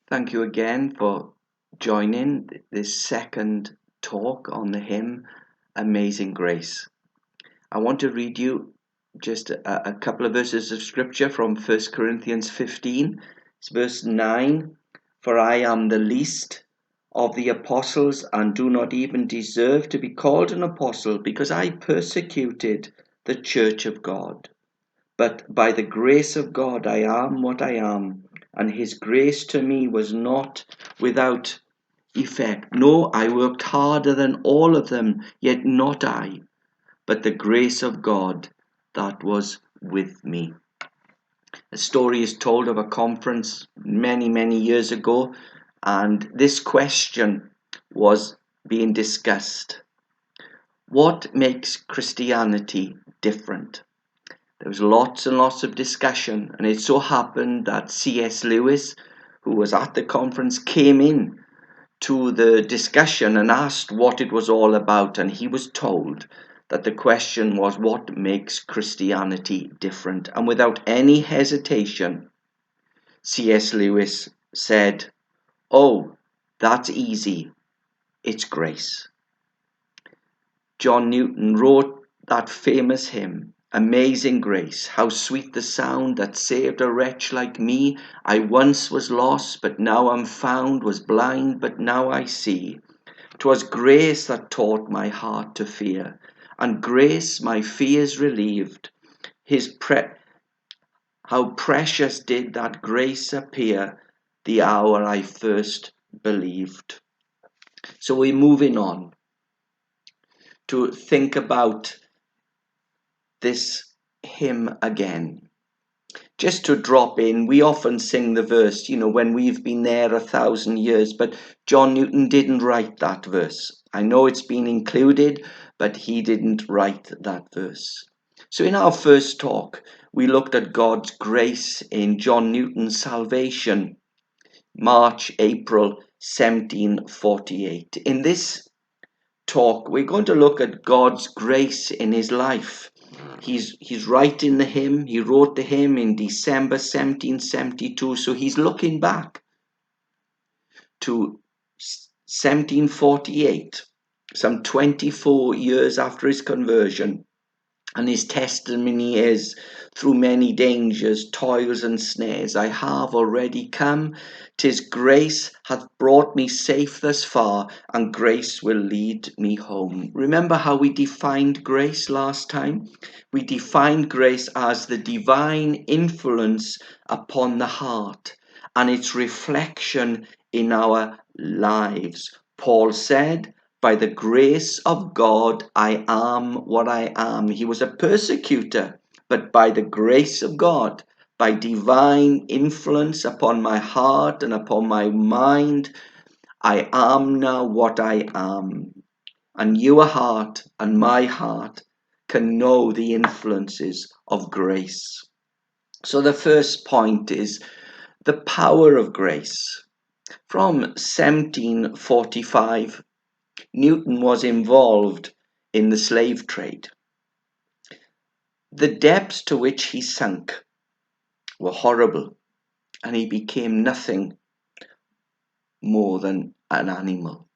Thank you again for joining this second talk on the hymn Amazing Grace. I want to read you just a couple of verses of scripture from 1 Corinthians 15. It's verse 9. For I am the least of the apostles and do not even deserve to be called an apostle because I persecuted the church of God. But by the grace of God I am what I am, and his grace to me was not without effect. No, I worked harder than all of them, yet not I, but the grace of God that was with me. A story is told of a conference many, many years ago, and this question was being discussed. What makes Christianity different? There was lots and lots of discussion, and it so happened that C.S. Lewis, who was at the conference, came in to the discussion and asked what it was all about, and he was told that the question was, what makes Christianity different? And without any hesitation, C.S. Lewis said, "Oh, that's easy. It's grace." John Newton wrote that famous hymn, Amazing Grace, how sweet the sound that saved a wretch like me. I once was lost, but now I'm found, was blind, but now I see. 'Twas grace that taught my heart to fear, and grace my fears relieved. How precious did that grace appear the hour I first believed. So we're moving on to think about this hymn again. Just to drop in, we often sing the verse, when we've been there 1,000 years, but John Newton didn't write that verse. I know it's been included, but he didn't write that verse. So in our first talk, we looked at God's grace in John Newton's salvation, March, April 1748. In this talk, we're going to look at God's grace in his life. He's writing the hymn. He wrote the hymn in December 1772. So he's looking back to 1748, some 24 years after his conversion. And his testimony is, through many dangers, toils and snares, I have already come. 'Tis grace hath brought me safe thus far, and grace will lead me home. Remember how we defined grace last time? We defined grace as the divine influence upon the heart and its reflection in our lives. Paul said, by the grace of God, I am what I am. He was a persecutor, but by the grace of God, by divine influence upon my heart and upon my mind, I am now what I am. And your heart and my heart can know the influences of grace. So the first point is the power of grace. From 1745, Newton was involved in the slave trade. The depths to which he sunk were horrible, and he became nothing more than an animal.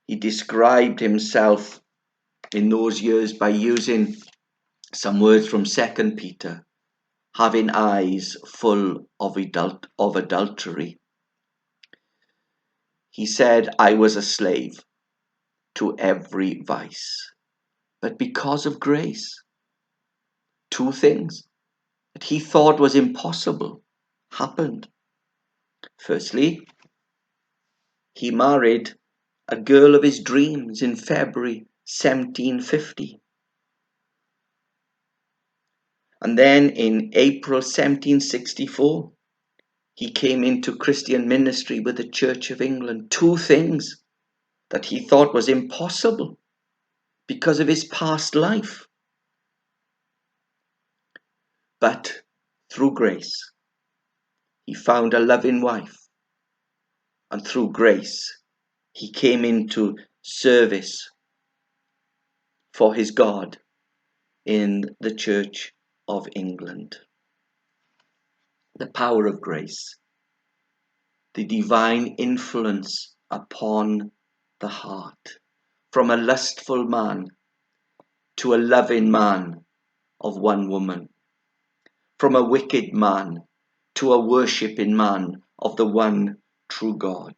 He described himself in those years by using some words from 2 Peter, having eyes full of adultery. He said, I was a slave to every vice, but because of grace, two things that he thought was impossible happened. Firstly, he married a girl of his dreams in February 1750. And then in April 1764, he came into Christian ministry with the Church of England. Two things that he thought was impossible because of his past life. But through grace, he found a loving wife. And through grace, he came into service for his God in the Church of England. The power of grace. the divine influence upon the heart. From a lustful man to a loving man of one woman. From a wicked man to a worshipping man of the one true God.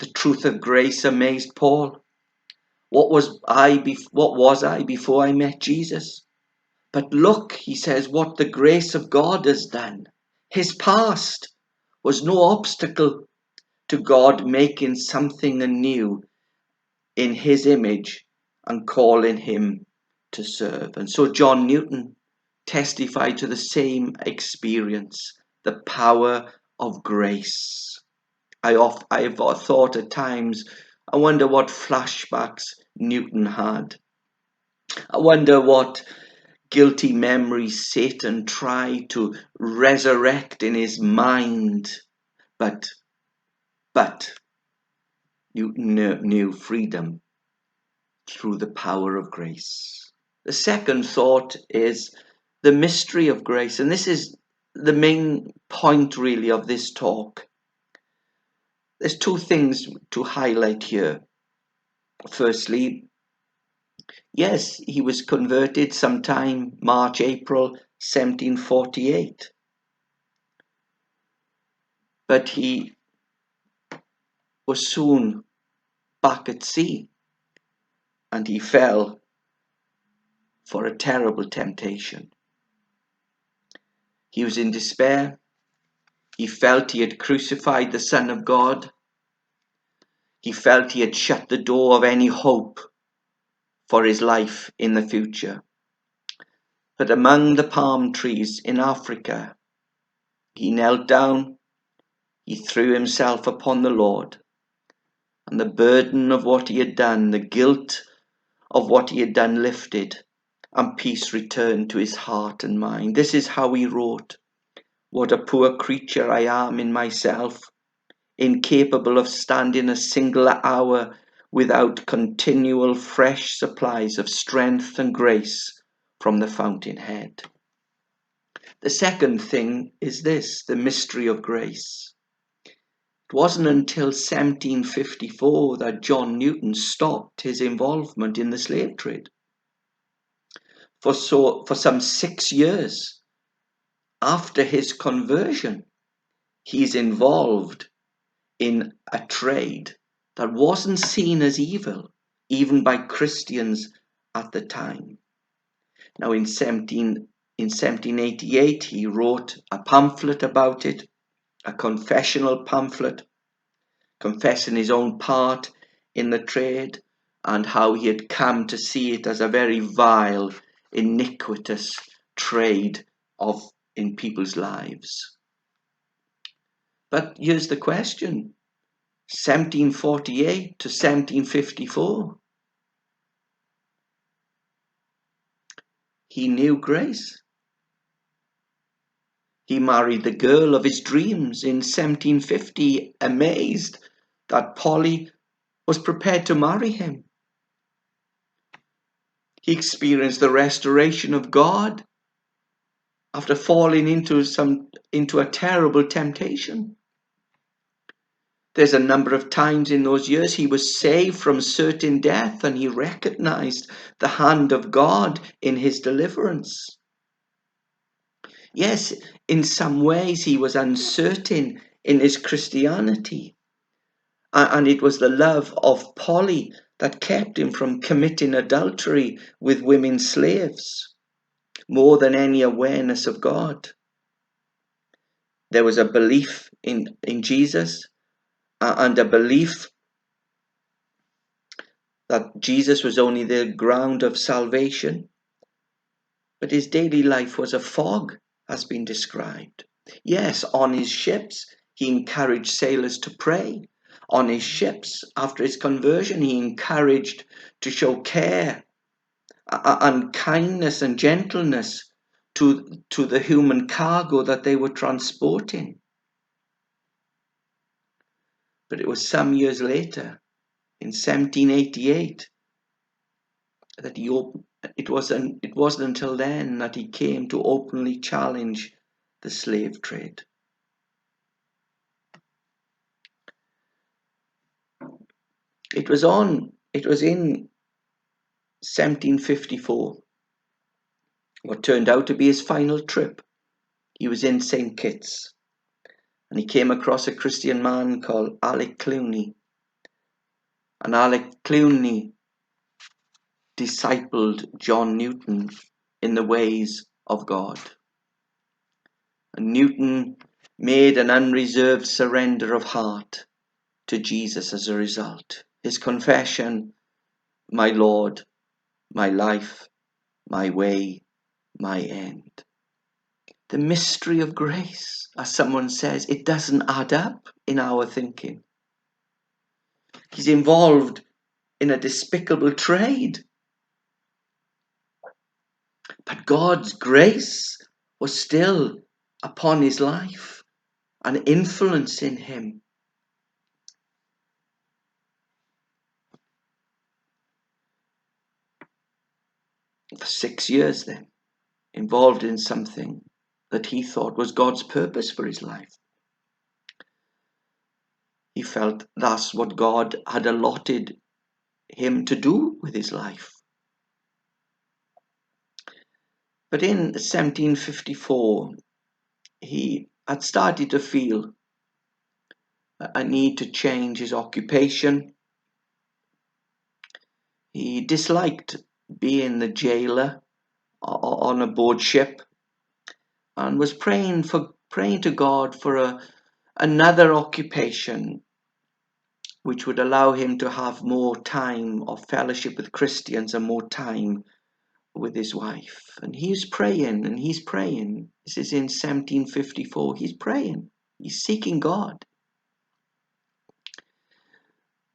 The truth of grace amazed Paul. What was I before I met Jesus? But look, he says, what the grace of God has done. His past was no obstacle to God making something anew in his image and calling him to serve. And so John Newton testified to the same experience, the power of grace. I've thought at times, I wonder what flashbacks Newton had. I wonder what guilty memories Satan tried to resurrect in his mind. But Newton knew freedom through the power of grace. The second thought is the mystery of grace. And this is the main point really of this talk. There's two things to highlight here. Firstly, yes, he was converted sometime March, April 1748. But he was soon back at sea, and he fell for a terrible temptation. He was in despair. He felt he had crucified the Son of God. He felt he had shut the door of any hope for his life in the future. But among the palm trees in Africa, he knelt down, he threw himself upon the Lord, and the burden of what he had done, the guilt of what he had done lifted, and peace returned to his heart and mind. This is how he wrote, "What a poor creature I am in myself, incapable of standing a single hour without continual fresh supplies of strength and grace from the fountainhead." The second thing is this, the mystery of grace. It wasn't until 1754 that John Newton stopped his involvement in the slave trade. For some 6 years after his conversion, he's involved in a trade that wasn't seen as evil, even by Christians at the time. Now in 1788, he wrote a pamphlet about it, a confessional pamphlet, confessing his own part in the trade and how he had come to see it as a very vile, iniquitous trade in people's lives. But here's the question, 1748 to 1754, he knew grace. He married the girl of his dreams in 1750, amazed that Polly was prepared to marry him. He experienced the restoration of God after falling into a terrible temptation. There's a number of times in those years he was saved from certain death, and he recognized the hand of God in his deliverance. Yes, in some ways he was uncertain in his Christianity, and it was the love of Polly that kept him from committing adultery with women slaves, more than any awareness of God. There was a belief in Jesus, and a belief that Jesus was only the ground of salvation, but his daily life was a fog, has been described. Yes, on his ships, he encouraged sailors to pray. On his ships, after his conversion, he encouraged to show care and kindness and gentleness to the human cargo that they were transporting. But it was some years later, in 1788, that it wasn't until then that he came to openly challenge the slave trade. It was in 1754, what turned out to be his final trip. He was in St. Kitts, and he came across a Christian man called Alec Cluny. And Alec Cluny discipled John Newton in the ways of God. And Newton made an unreserved surrender of heart to Jesus as a result. His confession, my Lord, my life, my way, my end. The mystery of grace, as someone says, it doesn't add up in our thinking. He's involved in a despicable trade. But God's grace was still upon his life and influencing him. For 6 years then, involved in something that he thought was God's purpose for his life. He felt that's what God had allotted him to do with his life. But in 1754, he had started to feel a need to change his occupation. He disliked being the jailer on a board ship, and was praying to God for another occupation which would allow him to have more time of fellowship with Christians and more time with his wife. And he's praying and he's praying. This is in 1754. He's praying. He's seeking God.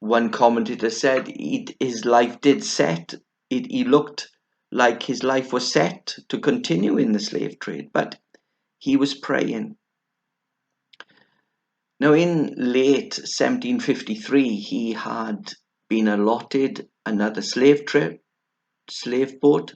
One commentator said his life did set. He looked like his life was set to continue in the slave trade, but he was praying. Now, in late 1753, he had been allotted another slave boat,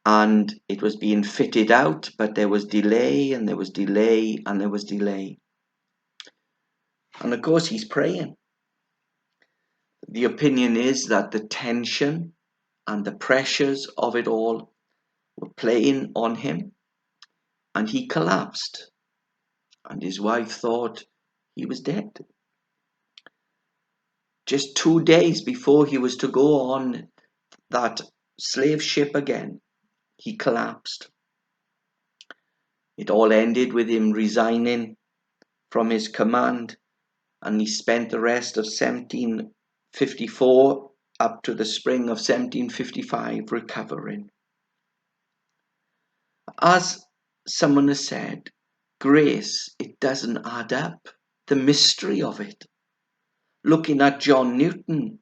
and it was being fitted out, but there was delay, and there was delay, and there was delay. And of course, he's praying. The opinion is that the tension and the pressures of it all were playing on him, and he collapsed, and his wife thought he was dead. Just 2 days before he was to go on that slave ship again, he collapsed. It all ended with him resigning from his command, and he spent the rest of 1754 up to the spring of 1755 recovering. As someone has said, grace, it doesn't add up. The mystery of it. Looking at John Newton,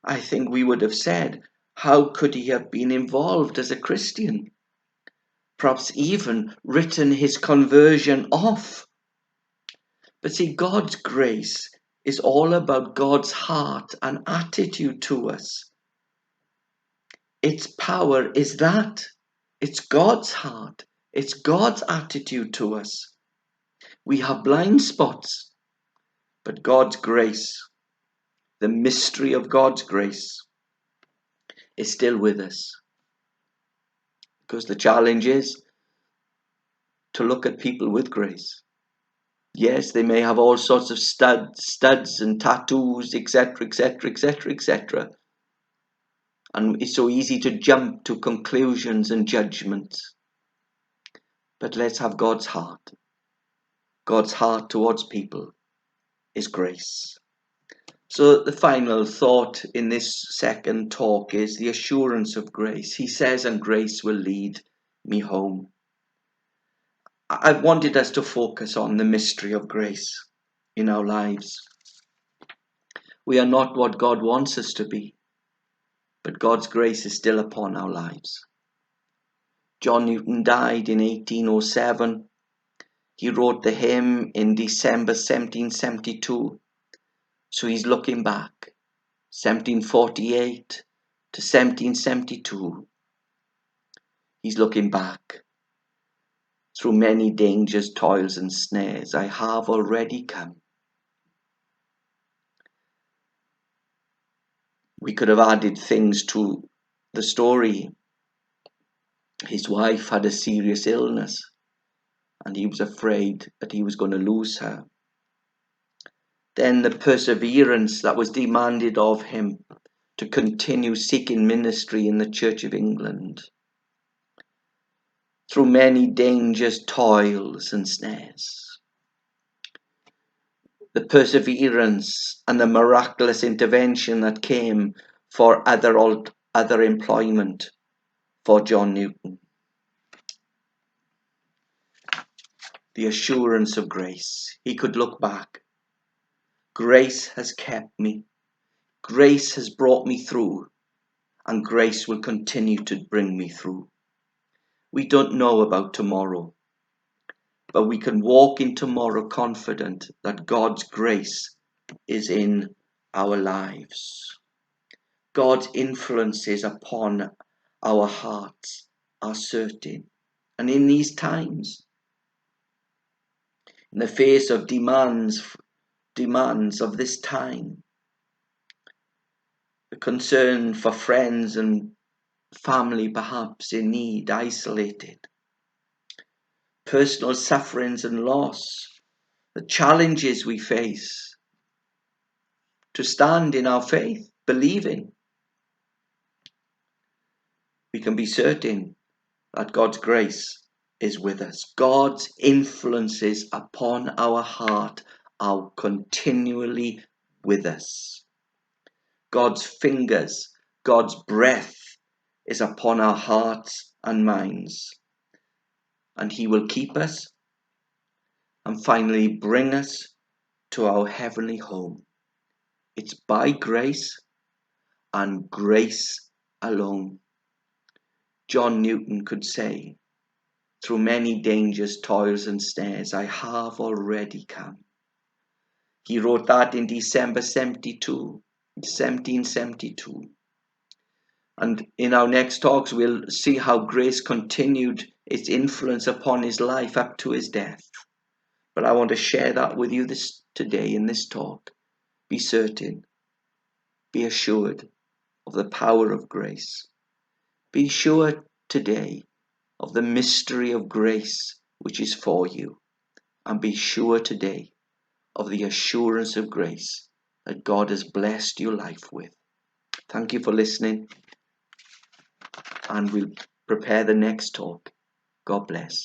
I think we would have said, how could he have been involved as a Christian? Perhaps even written his conversion off. But see, God's grace is all about God's heart and attitude to us. Its power is that. It's God's heart. It's God's attitude to us. We have blind spots, but God's grace, the mystery of God's grace, is still with us. Because the challenge is to look at people with grace. Yes, they may have all sorts of studs and tattoos, etc., etc., etc., etc. And it's so easy to jump to conclusions and judgments. But let's have God's heart. God's heart towards people is grace. So the final thought in this second talk is the assurance of grace. He says, and grace will lead me home. I've wanted us to focus on the mystery of grace in our lives. We are not what God wants us to be, but God's grace is still upon our lives. John Newton died in 1807. He wrote the hymn in December 1772. So he's looking back, 1748 to 1772. He's looking back. Through many dangers, toils and snares, I have already come. We could have added things to the story. His wife had a serious illness and he was afraid that he was going to lose her. Then the perseverance that was demanded of him to continue seeking ministry in the Church of England through many dangers, toils and snares. The perseverance and the miraculous intervention that came for other employment for John Newton. The assurance of grace. He could look back. Grace has kept me. Grace has brought me through, and grace will continue to bring me through. We don't know about tomorrow, but we can walk in tomorrow confident that God's grace is in our lives. God's influences upon our hearts are certain. And in these times, in the face of demands of this time, the concern for friends and family perhaps in need, isolated, personal sufferings and loss, the challenges we face, to stand in our faith, believing, we can be certain that God's grace is with us. God's influences upon our heart are continually with us. God's fingers, God's breath is upon our hearts and minds. And He will keep us and finally bring us to our heavenly home. It's by grace and grace alone. John Newton could say, through many dangers, toils and snares, I have already come. He wrote that in December 1772. And in our next talks, we'll see how grace continued its influence upon his life up to his death. But I want to share that with you today in this talk. Be certain, be assured of the power of grace. Be sure today of the mystery of grace which is for you. And be sure today of the assurance of grace that God has blessed your life with. Thank you for listening, and we'll prepare the next talk. God bless.